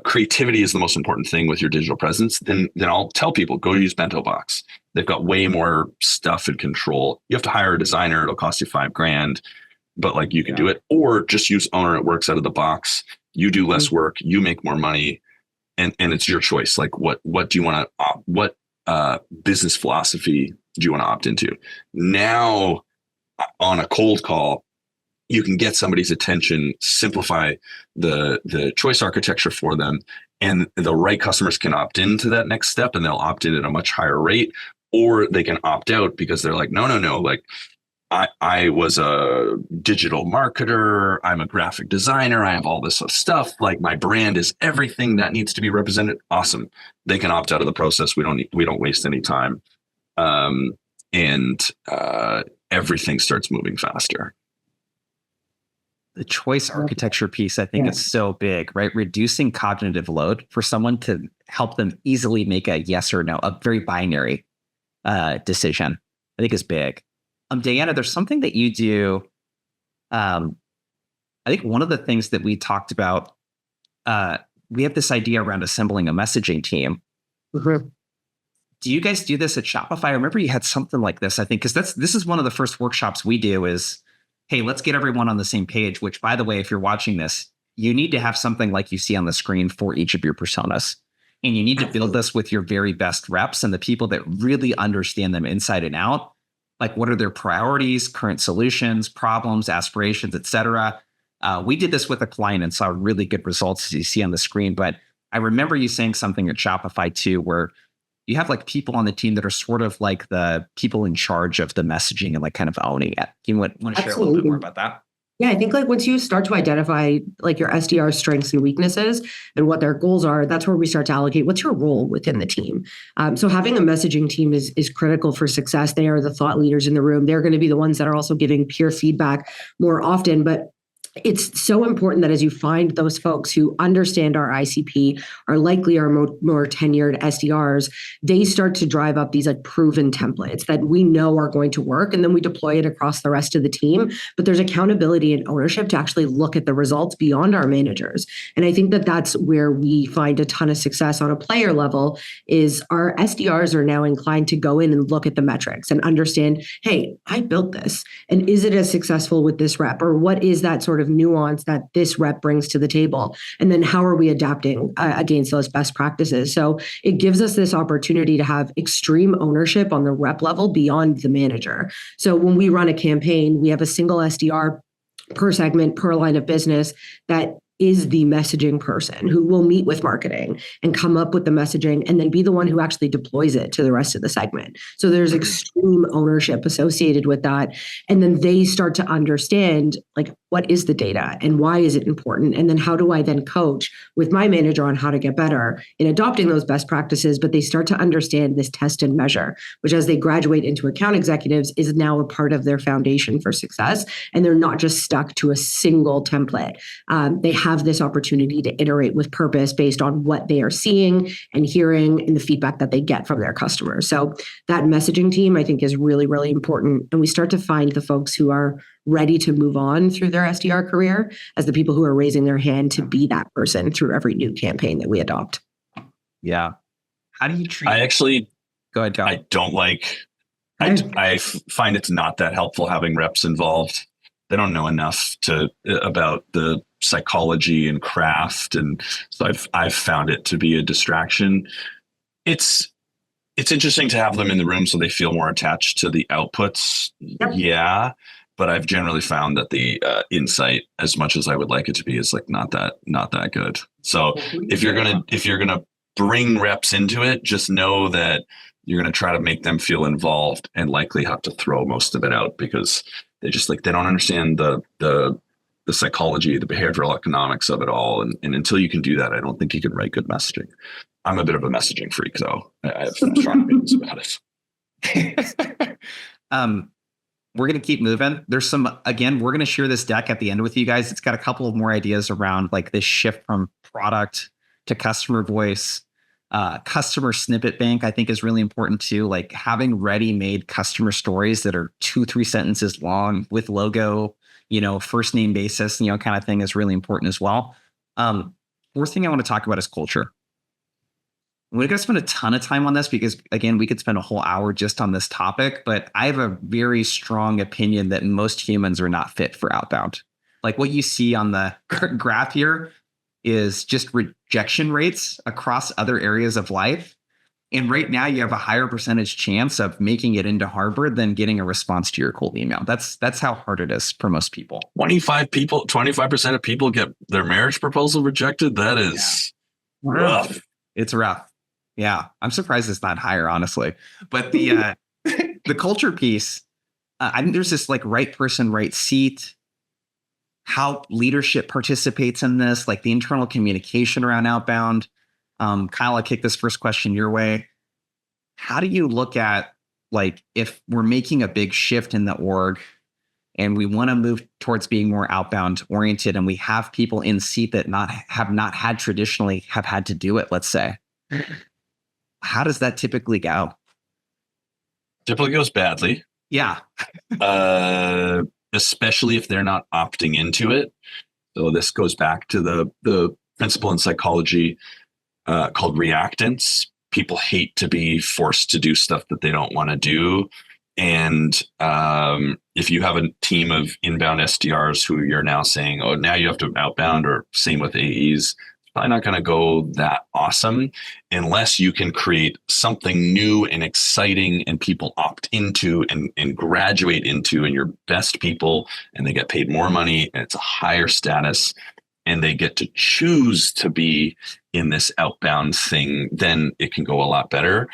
creativity is the most important thing with your digital presence, then I'll tell people go use Bento Box. They've got way more stuff and control. You have to hire a designer; it'll cost you $5,000, but like you can do it, or just use Owner. It works out of the box. You do less work, you make more money, and it's your choice. Like what do you want to what business philosophy do you want to opt into? Now, on a cold call, you can get somebody's attention, simplify the choice architecture for them, and the right customers can opt into that next step, and they'll opt in at a much higher rate, or they can opt out because they're like, no, like I was a digital marketer, I'm a graphic designer, I have all this stuff, like my brand is everything that needs to be represented. Awesome. They can opt out of the process. We don't waste any time. And everything starts moving faster. The choice architecture piece, I think, is so big, right? Reducing cognitive load for someone to help them easily make a yes or no, a very binary decision, I think is big. Diana, there's something that you do. I think one of the things that we talked about, we have this idea around assembling a messaging team. Mm-hmm. Do you guys do this at Shopify? I remember you had something like this, I think, because this is one of the first workshops we do is, hey, let's get everyone on the same page, which, by the way, if you're watching this, you need to have something like you see on the screen for each of your personas. And you need to build this with your very best reps and the people that really understand them inside and out. Like, what are their priorities, current solutions, problems, aspirations, et cetera. We did this with a client and saw really good results, as you see on the screen. But I remember you saying something at Shopify too, where you have like people on the team that are sort of like the people in charge of the messaging and like kind of owning it. You want to share a little bit more about that? Yeah, I think like once you start to identify like your SDR strengths and weaknesses and what their goals are, that's where we start to allocate what's your role within the team. So having a messaging team is critical for success. They are the thought leaders in the room. They're going to be the ones that are also giving peer feedback more often. But it's so important that as you find those folks who understand our ICP, are likely our more tenured SDRs, they start to drive up these like proven templates that we know are going to work, and then we deploy it across the rest of the team. But there's accountability and ownership to actually look at the results beyond our managers. And I think that that's where we find a ton of success on a player level is our SDRs are now inclined to go in and look at the metrics and understand, hey, I built this. And is it as successful with this rep? Or what is that sort of nuance that this rep brings to the table? And then how are we adapting against those best practices? So it gives us this opportunity to have extreme ownership on the rep level beyond the manager. So when we run a campaign, we have a single SDR per segment, per line of business that is the messaging person who will meet with marketing and come up with the messaging and then be the one who actually deploys it to the rest of the segment. So there's extreme ownership associated with that. And then they start to understand like, what is the data and why is it important? And then how do I then coach with my manager on how to get better in adopting those best practices? But they start to understand this test and measure, which as they graduate into account executives is now a part of their foundation for success. And they're not just stuck to a single template. They have this opportunity to iterate with purpose based on what they are seeing and hearing and the feedback that they get from their customers. So that messaging team, I think, is really, really important. And we start to find the folks who are ready to move on through their SDR career as the people who are raising their hand to be that person through every new campaign that we adopt. Yeah. How do you treat? I actually, go ahead, John. I don't like. I find it's not that helpful having reps involved. They don't know enough about the psychology and craft, and so I've found it to be a distraction. It's interesting to have them in the room so they feel more attached to the outputs. Yep. Yeah, but I've generally found that the insight, as much as I would like it to be, is like not that good. So if you're gonna bring reps into it, just know that you're gonna try to make them feel involved and likely have to throw most of it out because they don't understand the psychology, the behavioral economics of it all. And until you can do that, I don't think you can write good messaging. I'm a bit of a messaging freak, though. I have some strong opinions about it. We're going to keep moving. We're going to share this deck at the end with you guys. It's got a couple of more ideas around like this shift from product to customer voice. Customer snippet bank, I think, is really important too. Like having ready-made customer stories that are 2-3 sentences long with logo, first name basis, kind of thing is really important as well. Fourth thing I want to talk about is culture. We're going to spend a ton of time on this because, again, we could spend a whole hour just on this topic, but I have a very strong opinion that most humans are not fit for outbound. Like what you see on the graph here is just rejection rates across other areas of life. And right now you have a higher percentage chance of making it into Harvard than getting a response to your cold email. That's how hard it is for most people. 25% of people get their marriage proposal rejected. That is rough. It's rough. Yeah. I'm surprised it's not higher, honestly. But the the culture piece, I think there's this like right person, right seat, how leadership participates in this, like the internal communication around outbound. Kyle, I'll kick this first question your way. How do you look at like if we're making a big shift in the org and we want to move towards being more outbound oriented and we have people in seat that have not had traditionally have had to do it, let's say. How does that typically go? Typically goes badly. Yeah. Especially if they're not opting into it. So this goes back to the principle in psychology called reactance. People hate to be forced to do stuff that they don't want to do. And if you have a team of inbound SDRs who you're now saying, oh, now you have to outbound, or same with AEs, it's probably not going to go that awesome unless you can create something new and exciting and people opt into and graduate into, and your best people, and they get paid more money and it's a higher status and they get to choose to be in this outbound thing, then it can go a lot better.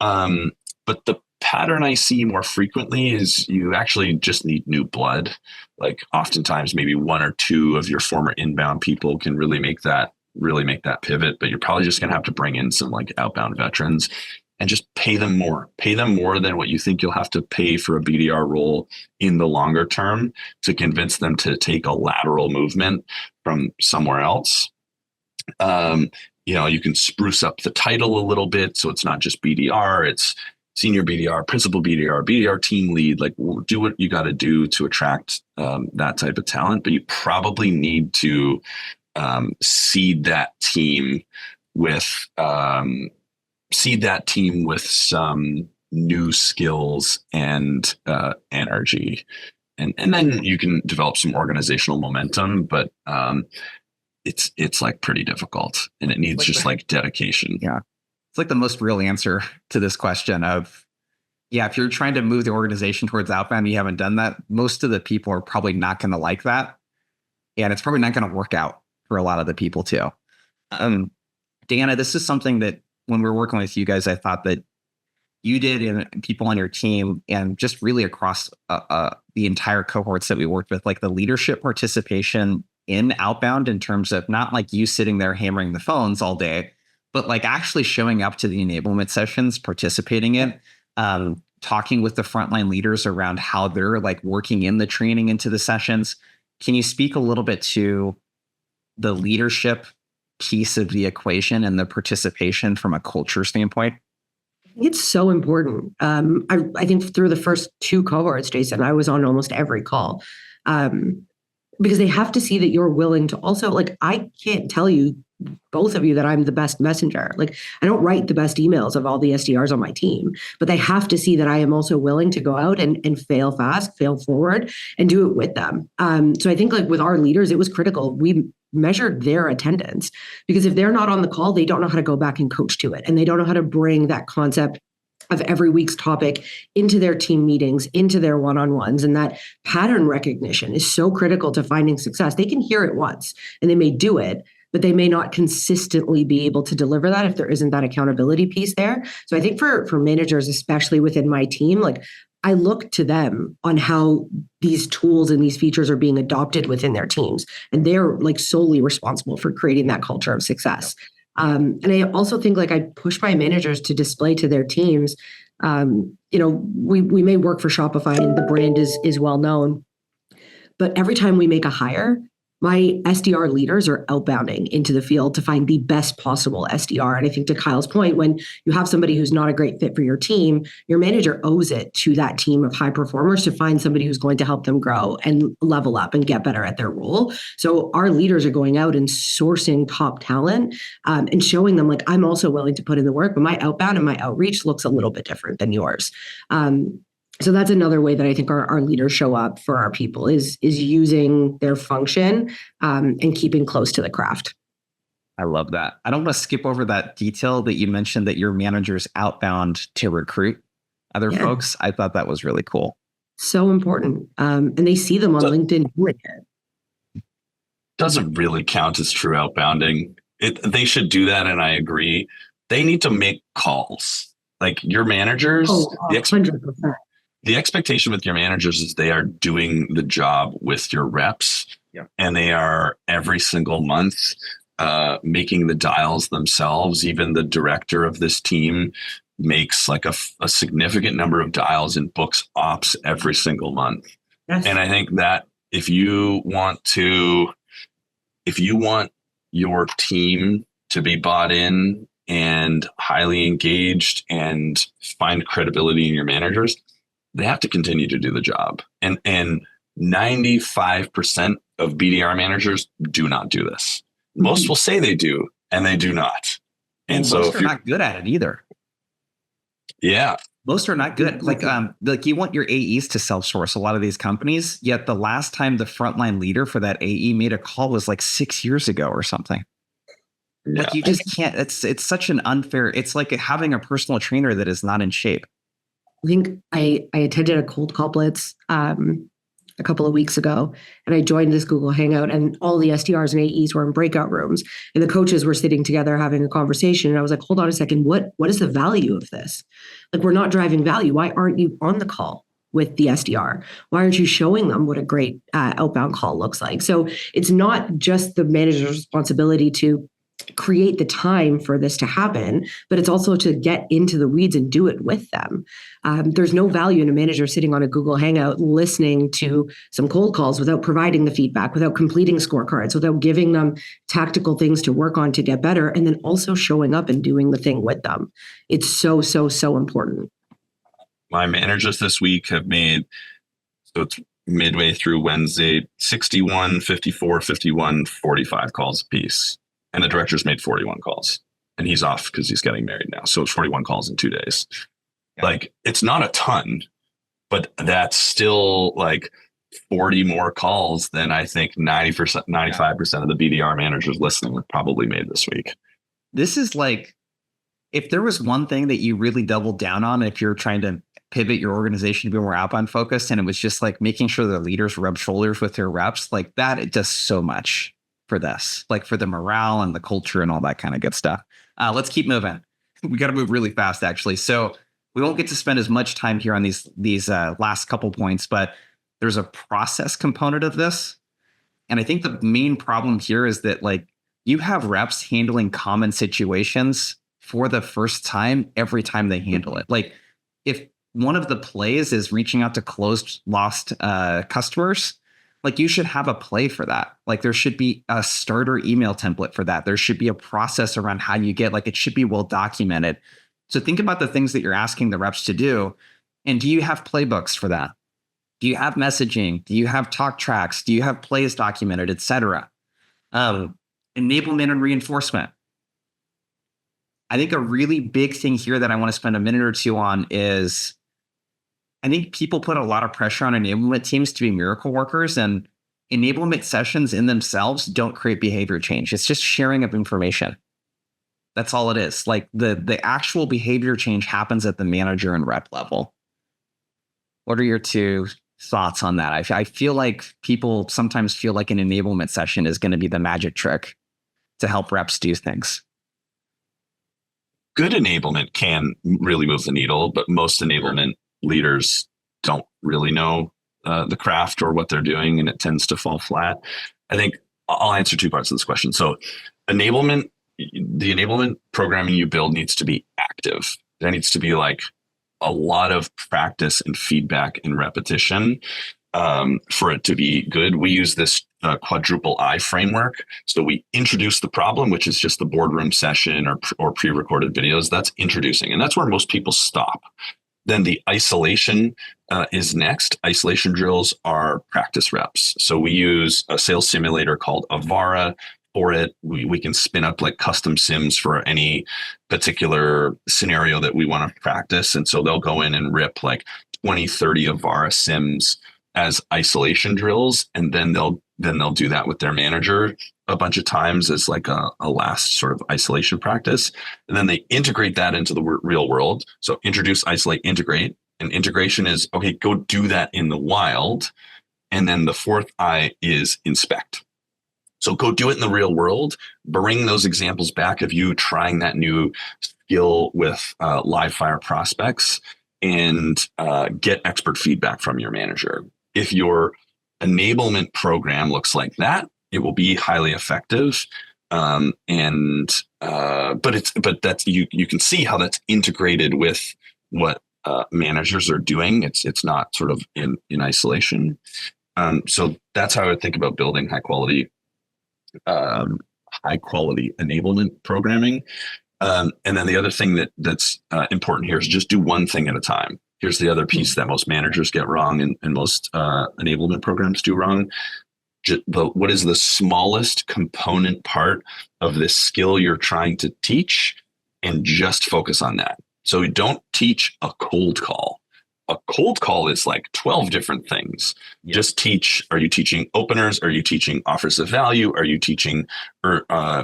But pattern I see more frequently is you actually just need new blood. Like oftentimes maybe one or two of your former inbound people can really make that pivot, but you're probably just going to have to bring in some like outbound veterans and just pay them more than what you think you'll have to pay for a BDR role in the longer term to convince them to take a lateral movement from somewhere else. You can spruce up the title a little bit. So it's not just BDR, it's senior BDR, principal BDR, BDR team lead. Like, do what you got to do to attract that type of talent. But you probably need to seed that team with some new skills and energy. And then you can develop some organizational momentum. But it's like pretty difficult, and it needs just like dedication. Yeah. It's like the most real answer to this question of, if you're trying to move the organization towards outbound, you haven't done that. Most of the people are probably not going to like that. And it's probably not going to work out for a lot of the people too. Diana, this is something that when we're working with you guys, I thought that you did and people on your team and just really across the entire cohorts that we worked with, like the leadership participation in outbound in terms of not like you sitting there hammering the phones all day, but like actually showing up to the enablement sessions, participating in, talking with the frontline leaders around how they're like working in the training into the sessions. Can you speak a little bit to the leadership piece of the equation and the participation from a culture standpoint? It's so important. I think through the first two cohorts, Jason, I was on almost every call because they have to see that you're willing to also, like, I can't tell you, both of you, that I'm the best messenger. Like, I don't write the best emails of all the SDRs on my team, but they have to see that I am also willing to go out and fail fast, fail forward, and do it with them. So I think like with our leaders, it was critical. We measured their attendance because if they're not on the call, they don't know how to go back and coach to it. And they don't know how to bring that concept of every week's topic into their team meetings, into their one-on-ones. And that pattern recognition is so critical to finding success. They can hear it once and they may do it, but they may not consistently be able to deliver that if there isn't that accountability piece there. So I think for managers, especially within my team, like I look to them on how these tools and these features are being adopted within their teams. And they're like solely responsible for creating that culture of success. And I also think like I push my managers to display to their teams, we may work for Shopify and the brand is well known, but every time we make a hire, my SDR leaders are outbounding into the field to find the best possible SDR. And I think to Kyle's point, when you have somebody who's not a great fit for your team, your manager owes it to that team of high performers to find somebody who's going to help them grow and level up and get better at their role. So our leaders are going out and sourcing top talent and showing them like, I'm also willing to put in the work, but my outbound and my outreach looks a little bit different than yours. So that's another way that I think our leaders show up for our people is using their function and keeping close to the craft. I love that. I don't want to skip over that detail that you mentioned that your managers outbound to recruit other folks. I thought that was really cool. So important. And they see them on LinkedIn doing it. Doesn't really count as true outbounding. They should do that, and I agree. They need to make calls. Like your managers, 100%. The expectation with your managers is they are doing the job with your reps, and they are every single month making the dials themselves. Even the director of this team makes like a significant number of dials and books ops every single month. Yes. And I think that if you want your team to be bought in and highly engaged and find credibility in your managers, they have to continue to do the job. And 95% of BDR managers do not do this. Most will say they do, and they do not. And so most are not good at it either. Yeah. Most are not good. Like you want your AEs to self-source a lot of these companies, yet the last time the frontline leader for that AE made a call was like 6 years ago or something. Yeah. Like you just can't, it's such an unfair, it's like having a personal trainer that is not in shape. I think I attended a cold call blitz a couple of weeks ago, and I joined this Google Hangout, and all the SDRs and AEs were in breakout rooms, and the coaches were sitting together having a conversation. And I was like, hold on a second, what is the value of this? Like, we're not driving value. Why aren't you on the call with the SDR? Why aren't you showing them what a great outbound call looks like? So it's not just the manager's responsibility to create the time for this to happen, but it's also to get into the weeds and do it with them. There's no value in a manager sitting on a Google Hangout listening to some cold calls without providing the feedback, without completing scorecards, without giving them tactical things to work on to get better, and then also showing up and doing the thing with them. It's so, so, so important. My managers this week have made, so it's midway through Wednesday, 61, 54, 51, 45 calls apiece. And the director's made 41 calls, and he's off because he's getting married now. So it's 41 calls in 2 days. Yeah. Like, it's not a ton, but that's still like 40 more calls than I think 90%, 95% of the BDR managers listening have probably made this week. This is like, if there was one thing that you really doubled down on, if you're trying to pivot your organization to be more outbound focused, and it was just like making sure the leaders rub shoulders with their reps, like that, it does so much for this, like for the morale and the culture and all that kind of good stuff. Let's keep moving. We got to move really fast, actually. So we won't get to spend as much time here on these last couple points, but there's a process component of this. And I think the main problem here is that, like, you have reps handling common situations for the first time every time they handle it. Like, if one of the plays is reaching out to closed lost customers, like, you should have a play for that. Like, there should be a starter email template for that. There should be a process around how you get, like, it should be well documented. So think about the things that you're asking the reps to do. And do you have playbooks for that? Do you have messaging? Do you have talk tracks? Do you have plays documented, et cetera? Enablement and reinforcement. I think a really big thing here that I want to spend a minute or two on is, I think people put a lot of pressure on enablement teams to be miracle workers, and enablement sessions in themselves don't create behavior change. It's just sharing of information. That's all it is. Like, the actual behavior change happens at the manager and rep level. What are your two thoughts on that? I feel like people sometimes feel like an enablement session is going to be the magic trick to help reps do things. Good enablement can really move the needle, but most enablement leaders don't really know the craft or what they're doing, and it tends to fall flat. I think I'll answer two parts of this question. So enablement, the enablement programming you build needs to be active. There needs to be like a lot of practice and feedback and repetition for it to be good. We use this quadruple I framework. So we introduce the problem, which is just the boardroom session or pre-recorded videos. That's introducing, and that's where most people stop. Then the isolation is next. Isolation drills are practice reps. So we use a sales simulator called Avara for it. We can spin up like custom sims for any particular scenario that we want to practice. And so they'll go in and rip like 20, 30 Avara sims as isolation drills. And then they'll do that with their manager a bunch of times as like a last sort of isolation practice. And then they integrate that into the real world. So introduce, isolate, integrate. And integration is, okay, go do that in the wild. And then the fourth I is inspect. So go do it in the real world, bring those examples back of you trying that new skill with live fire prospects, and get expert feedback from your manager. If your enablement program looks like that, it will be highly effective. But that's you can see how that's integrated with what managers are doing. It's not sort of in isolation. So that's how I would think about building high quality enablement programming. And then the other thing that's important here is just do one thing at a time. Here's the other piece that most managers get wrong and most enablement programs do wrong. What is the smallest component part of this skill you're trying to teach, and just focus on that. So don't teach a cold call. A cold call is like 12 different things. Yep. Just teach, are you teaching openers? Are you teaching offers of value? Are you teaching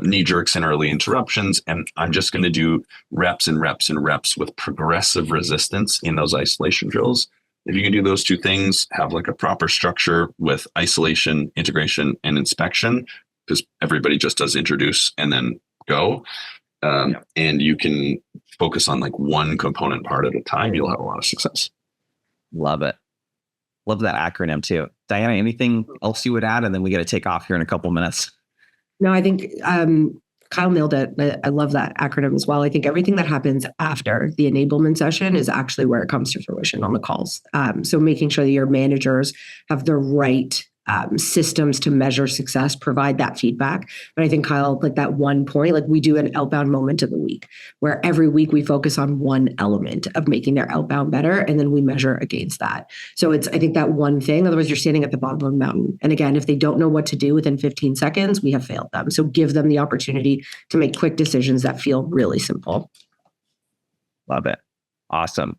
knee jerks and early interruptions? And I'm just going to do reps and reps and reps with progressive resistance in those isolation drills. If you can do those two things, have like a proper structure with isolation, integration, and inspection, because everybody just does introduce and then go. And you can focus on like one component part at a time, you'll have a lot of success. Love it. Love that acronym too. Diana, anything else you would add? And then we got to take off here in a couple minutes. No, I think Kyle nailed it. I love that acronym as well. I think everything that happens after the enablement session is actually where it comes to fruition on the calls. So making sure that your managers have the right systems to measure success, provide that feedback. But I think Kyle, like that one point, like we do an outbound moment of the week where every week we focus on one element of making their outbound better. And then we measure against that. So it's, I think that one thing, otherwise you're standing at the bottom of the mountain. And again, if they don't know what to do within 15 seconds, we have failed them. So give them the opportunity to make quick decisions that feel really simple. Love it. Awesome.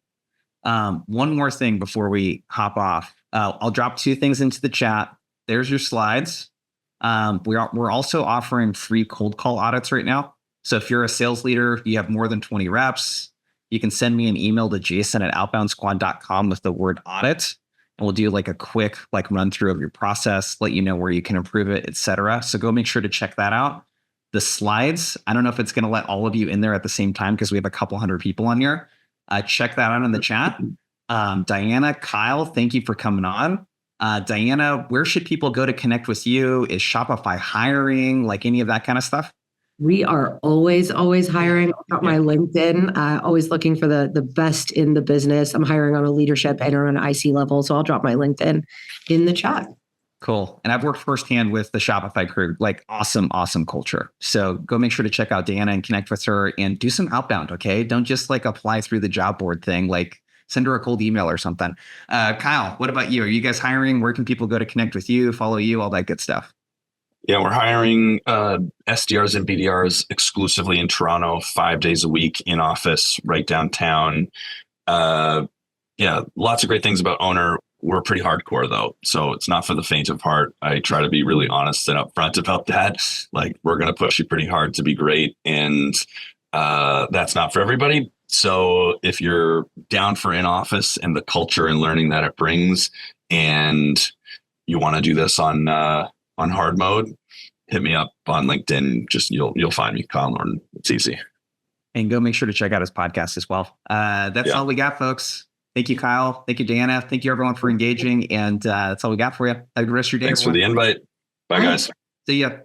One more thing before we hop off. I'll drop two things into the chat. There's your slides. We're also offering free cold call audits right now. So if you're a sales leader, you have more than 20 reps, you can send me an email to jason@outboundsquad.com with the word audit. And we'll do like a quick like run through of your process, let you know where you can improve it, etc. So go make sure to check that out. The slides, I don't know if it's going to let all of you in there at the same time because we have a couple hundred people on here. Check that out in the chat. Diana, Kyle, thank you for coming on. Diana, where should people go to connect with you? Is Shopify hiring, like any of that kind of stuff? We are always hiring. I've got my LinkedIn, always looking for the best in the business. I'm hiring on a leadership and on an IC level. So I'll drop my LinkedIn in the chat. Cool. And I've worked firsthand with the Shopify crew, like awesome culture. So go make sure to check out Diana and connect with her and do some outbound. Okay. Don't just like apply through the job board thing. Like send her a cold email or something. Kyle, what about you? Are you guys hiring? Where can people go to connect with you, follow you, all that good stuff? Yeah, we're hiring SDRs and BDRs exclusively in Toronto, 5 days a week in office, right downtown. Yeah, lots of great things about Owner. We're pretty hardcore though, so it's not for the faint of heart. I try to be really honest and upfront about that. Like, we're going to push you pretty hard to be great, and that's not for everybody. So if you're down for in office and the culture and learning that it brings, and you want to do this on hard mode, hit me up on LinkedIn. Just you'll find me, Kyle Norton. It's easy. And go make sure to check out his podcast as well. That's all we got, folks. Thank you, Kyle. Thank you, Diana. Thank you, everyone, for engaging. And that's all we got for you. Have a good rest of your day. Thanks for the invite. Bye, guys. See ya.